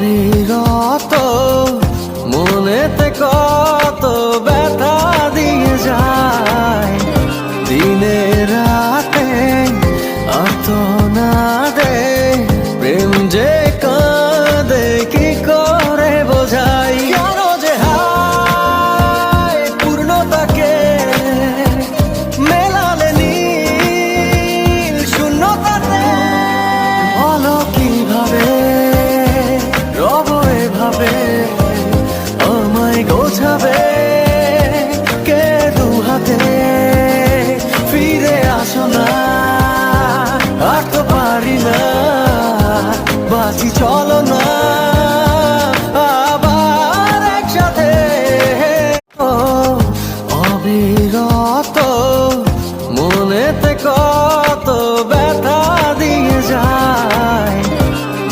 অবিরত মনেতে কত ব্যথা দিয়ে যায় দিনে রাতে আর্তনাদে প্রেম যে কাঁদে কি করে বোঝাই কেন যে হায় পূর্ণতাকে মেলালে নীল শূন্যতাতে বলো কিভাবে রব এভাবে আমায় গোছাবে কে দু হাতে ফিরে আসো না আর তো পারি না বাঁচি চলো না